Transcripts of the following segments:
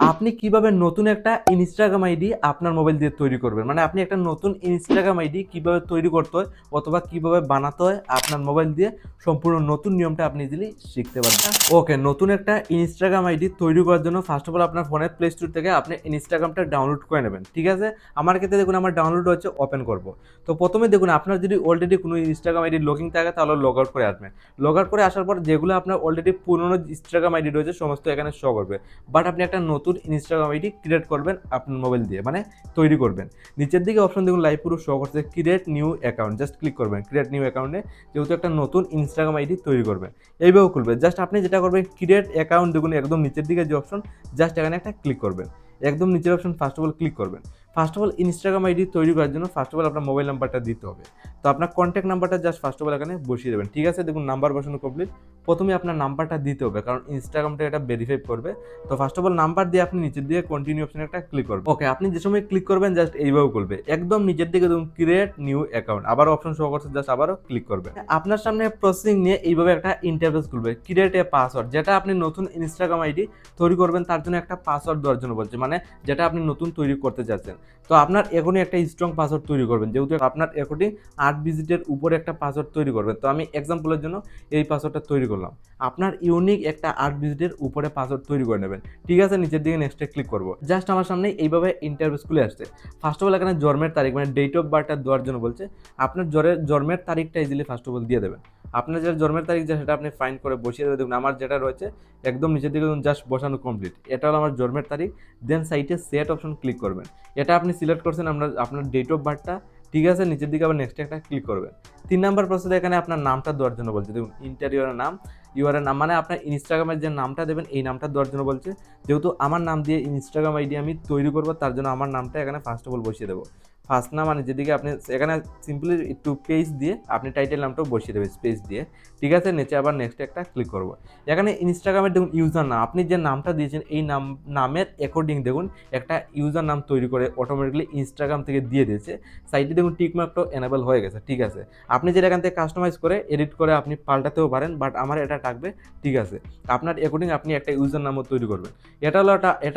আপনি কিভাবে নতুন একটা ইনস্টাগ্রাম আইডি আপনার মোবাইল দিয়ে তৈরি করবেন, মানে আপনি একটা নতুন ইনস্টাগ্রাম আইডি কিভাবে তৈরি করতে হয় অথবা কিভাবে বানাতে হয় আপনার মোবাইল দিয়ে সম্পূর্ণ নতুন নিয়মটা আপনি ইজিলি শিখতে পারবেন। ওকে, নতুন একটা ইনস্টাগ্রাম আইডি তৈরি করার জন্য ফার্স্ট অফ অল আপনার ফোনের প্লে স্টোর থেকে আপনি ইনস্টাগ্রামটা ডাউনলোড করে নেবেন। ঠিক আছে, আমার ক্ষেত্রে দেখুন আমার ডাউনলোড হচ্ছে, ওপেন করব। তো প্রথমে দেখুন আপনার যদি অলরেডি কোনো ইনস্টাগ্রাম আইডি লগইন থাকে তাহলে লগ আউট করে আসবেন। লগ আউট করে আসার পর যেগুলো আপনার অলরেডি পুরনো ইনস্টাগ্রাম আইডি রয়েছে সমস্ত এখানে শো করবে। বাট আপনি একটা নতুন ইনস্টাগ্রাম আইডি ক্রিয়েট করবেন আপনার মোবাইল দিয়ে, মানে তৈরি করবেন। নিচের দিকে অপশন দেখুন লাইভ পুরো শো করছে create new account, just click করবেন ক্রিয়েট নিউ অ্যাকাউন্টে, যেহেতু একটা নতুন ইনস্টাগ্রাম আইডি তৈরি করবেন। এইভাবে খুলবে, জাস্ট আপনি যেটা করবেন ক্রিয়েট অ্যাকাউন্ট দেখুন একদম নিচের দিকে যে অপশন, জাস্ট এখানে একটা ক্লিক করবেন। একদম নিচের option first of all click করবেন। First of all Instagram ID তৈরি করার জন্য ফার্স্ট অফ অল আপনার মোবাইল নাম্বারটা দিতে হবে। তো আপনার কন্ট্যাক্ট নাম্বারটা জাস্ট ফার্স্ট অফ অল এখানে বসিয়ে দেবেন। ঠিক আছে, দেখুন নাম্বার বসানো কমপ্লিট। প্রথমে আপনার নাম্বারটা দিতে হবে কারণ ইনস্টাগ্রামটা এটা ভেরিফাই করবে। তো ফার্স্ট অফ অল নাম্বার দিয়ে আপনি নিচের দিকে কন্টিনিউ অপশনে একটা ক্লিক করবেন। ওকে, আপনি যে সময় ক্লিক করবেন জাস্ট এইভাবে করবে, একদম নিচের দিকে দেখুন ক্রিয়েট নিউ অ্যাকাউন্ট, আবার অপশন শো করছে, জাস্ট আবারও ক্লিক করবেন। আপনার সামনে প্রসেসিং নিয়ে এইভাবে একটা ইন্টারফেস খুলবে, ক্রিয়েট এ পাসওয়ার্ড, যেটা আপনি নতুন ইনস্টাগ্রাম আইডি তৈরি করবেন তার জন্য একটা পাসওয়ার্ড দেওয়ার জন্য বলছে, মানে যেটা আপনি নতুন তৈরি করতে চাচ্ছেন। তো আপনার এখনই একটা স্ট্রং পাসওয়ার্ড তৈরি করবেন, যেহেতু আপনার এখনই 8 ডিজিটের উপরে একটা পাসওয়ার্ড তৈরি করবেন। তো আমি এক্সাম্পলের জন্য এই পাসওয়ার্ডটা তৈরি করলাম। আপনার ইউনিক একটা 8 ডিজিটের উপরে পাসওয়ার্ড তৈরি করে নেবেন। ঠিক আছে, নিচের দিকে নেক্সটে ক্লিক করব। জাস্ট আমার সামনে এইভাবে ইন্টারফেস খুলে আসছে। ফার্স্ট অফ অল এখানে জন্মের তারিখ মানে ডেট অফ বার্থটা দেওয়ার জন্য বলছে। আপনার জন্মের তারিখটা ইজিলি ফার্স্ট অফ অল দিয়ে দেবেন। আপনার যে জন্মের তারিখ যে সেটা আপনি ফাইন্ড করে বসিয়ে দেবেন। দেখুন আমার যেটা রয়েছে একদম নিচের দিকে জাস্ট বসানো কমপ্লিট, এটা হলো আমার জন্মের তারিখ। দেন সাইটে সেট অপশন ক্লিক করবেন। এটা আপনি সিলেক্ট করছেন আপনার ডেট অফ বার্থটা। ঠিক আছে, নিচের দিকে আবার নেক্সট একটা ক্লিক করবেন। 3 নাম্বার প্রসেসে এখানে আপনার নামটা দেওয়ার জন্য বলছে। দেখুন ইন্টারিয়রের নাম, ইউআরের নাম, মানে আপনার ইনস্টাগ্রামের যে নামটা দেবেন এই নামটা দেওয়ার জন্য বলছে। যেহেতু আমার নাম দিয়ে ইনস্টাগ্রাম আইডি আমি তৈরি করবো তার জন্য আমার নামটা এখানে ফার্স্ট অফ অল বসিয়ে দেবো। ফার্স্ট নাম, মানে যেদিকে আপনি এখানে সিম্পলি একটু পেজ দিয়ে আপনি টাইটেল নামটাও বসিয়ে দেবেন স্পেস দিয়ে। ঠিক আছে, নিচে আবার নেক্সট একটা ক্লিক করবো। এখানে ইনস্টাগ্রামের দেখুন ইউজার নাম, আপনি যে নামটা দিয়েছেন এই নামের অ্যাকর্ডিং দেখুন একটা ইউজার নাম তৈরি করে অটোমেটিকলি ইনস্টাগ্রাম থেকে দিয়ে দিয়েছে। সাইটে দেখুন টিকমার্কটাও এনেবল হয়ে গেছে। ঠিক আছে, আপনি যেটা এখান থেকে কাস্টমাইজ করে এডিট করে আপনি পাল্টাতেও পারেন, বাট আমার এটা থাকবে। ঠিক আছে, আপনার অ্যাকর্ডিং আপনি একটা ইউজার নামও তৈরি করবেন। এটা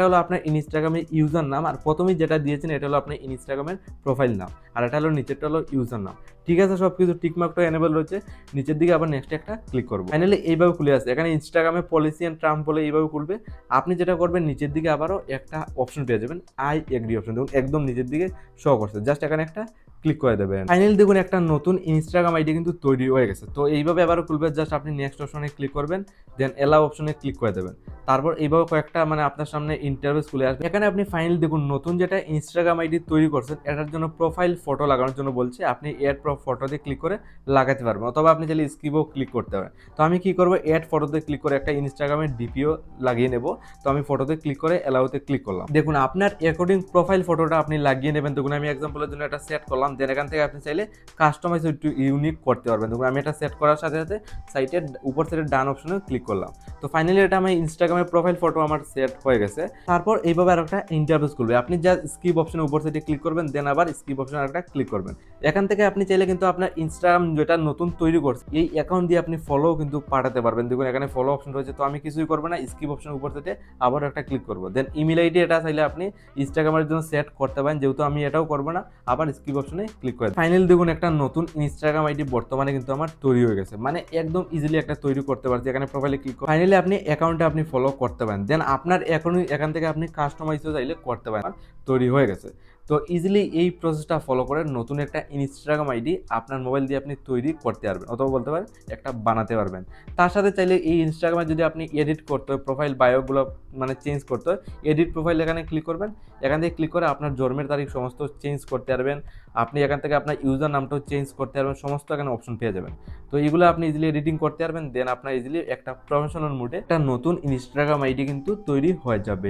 হলো আপনার ইনস্টাগ্রামের ইউজার নাম, আর প্রথমেই যেটা দিয়েছেন এটা হলো আপনার ইনস্টাগ্রামের প্রোফাইল নাম, আর এটা হলো নিচেরটা হলো ইউজার নাম। ঠিক আছে, সব কিছু টিকমার্কটা এনেবল রয়েছে। নিচের দিকে আবার নেক্সট একটা ক্লিক করবো। ফাইনালি এইভাবে খুলে আসছে। এখানে ইনস্টাগ্রামে পলিসি অ্যান্ড টার্ম বলে এইভাবে খুলবে। আপনি যেটা করবেন নিচের দিকে আবারও একটা অপশন পেয়ে যাবেন, আই এগ্রি অপশন, দেখুন একদম নিচের দিকে শো করছে, জাস্ট এখানে একটা ক্লিক করে দেবেন। ফাইনালি দেখুন একটা নতুন ইনস্টাগ্রাম আইডি কিন্তু তৈরি হয়ে গেছে। তো এইভাবে আবারও খুলবে, জাস্ট আপনি নেক্সট অপশনে ক্লিক করবেন, দেন এলাও অপশনে ক্লিক করে দেবেন। তারপর এইভাবে কয়েকটা মানে আপনার সামনে ইন্টারফেস খুলে আসবে। এখানে আপনি ফাইনালি দেখুন নতুন যেটা ইনস্টাগ্রাম আইডি তৈরি করছেন এটার জন্য প্রোফাইল ফটো লাগানোর জন্য বলছে। আপনি এড ফটোতে ক্লিক করে লাগাতে পারবেন, অথবা আপনি চাইলে স্কিপও ক্লিক করতে পারেন। তো আমি কি করবো, এড ফটোতে ক্লিক করে একটা ইনস্টাগ্রামের ডিপিও লাগিয়ে নেব। তো আমি ফটোতে ক্লিক করে এলাওতে ক্লিক করলাম। দেখুন আপনার অ্যাকর্ডিং প্রোফাইল ফটোটা আপনি লাগিয়ে নেবেন। দেখুন আমি এক্সাম্পলের জন্য এটা সেট করলাম, দেন এখান থেকে আপনি চাইলে কাস্টমাইজ একটু ইউনিক করতে পারবেন। দেখুন আমি এটা সেট করার সাথে সাথে সাইটের উপর সাইডের ডান অপশনে ক্লিক করলাম। তো ফাইনালি এটা আমার ইনস্টাগ্রামের প্রোফাইল ফটো আমার সেট হয়ে গেছে। তারপর এইভাবে আর একটা ইন্টারফেস খুলবে। আপনি যা স্কিপ অপশনের উপর সাইডে ক্লিক করবেন, দেন আবার স্কিপ অপশনে একটা ক্লিক করবেন। এখান থেকে আপনি চাইলে কিন্তু আপনার ইনস্টাগ্রাম যেটা নতুন তৈরি করছে এই অ্যাকাউন্ট দিয়ে আপনি ফলো কিন্তু পাঠাতে পারবেন। দেখুন এখানে ফলো অপশন রয়েছে। তো আমি কিছুই করবো না, স্কিপ অপশনের উপর থেকে আবার একটা ক্লিক করবো। দেন ইমেল আইডি এটা চাইলে আপনি ইনস্টাগ্রামের জন্য সেট করতে পারেন, যেহেতু আমি এটাও করবো না, আবার স্কিপ অপশনে ক্লিক করে ফাইনালি দেখুন একটা নতুন ইনস্টাগ্রাম আইডি বর্তমানে কিন্তু আমার তৈরি হয়ে গেছে, মানে একদম ইজিলি একটা তৈরি করতে পারছি। এখানে প্রোফাইলে ক্লিক করে ফাইনালি আপনি অ্যাকাউন্টে আপনি ফলো করতে পারেন। দেন আপনার এখান থেকে আপনি কাস্টমাইজও চাইলে করতে পারেন। তৈরি হয়ে গেছে। তো ইজিলি এই প্রসেসটা ফলো করে নতুন একটা ইনস্টাগ্রাম আইডি আপনার মোবাইল দিয়ে আপনি তৈরি করতে পারবেন, অথবা বলতে পারেন একটা বানাতে পারবেন। তার সাথে চাইলে এই ইনস্টাগ্রামে যদি আপনি এডিট করতে হয়, প্রোফাইল বায়োগুলো মানে চেঞ্জ করতে হয়, এডিট প্রোফাইল এখানে ক্লিক করবেন। এখান থেকে ক্লিক করে আপনার জন্মের তারিখ সমস্ত চেঞ্জ করতে পারবেন। আপনি এখান থেকে আপনার ইউজার নামটাও চেঞ্জ করতে পারবেন, সমস্ত এখানে অপশন পেয়ে যাবেন। তো এগুলো আপনি ইজিলি এডিটিং করতে পারবেন। দেন আপনার ইজিলি একটা প্রফেশনাল মুডে একটা নতুন ইনস্টাগ্রাম আইডি কিন্তু তৈরি হয়ে যাবে।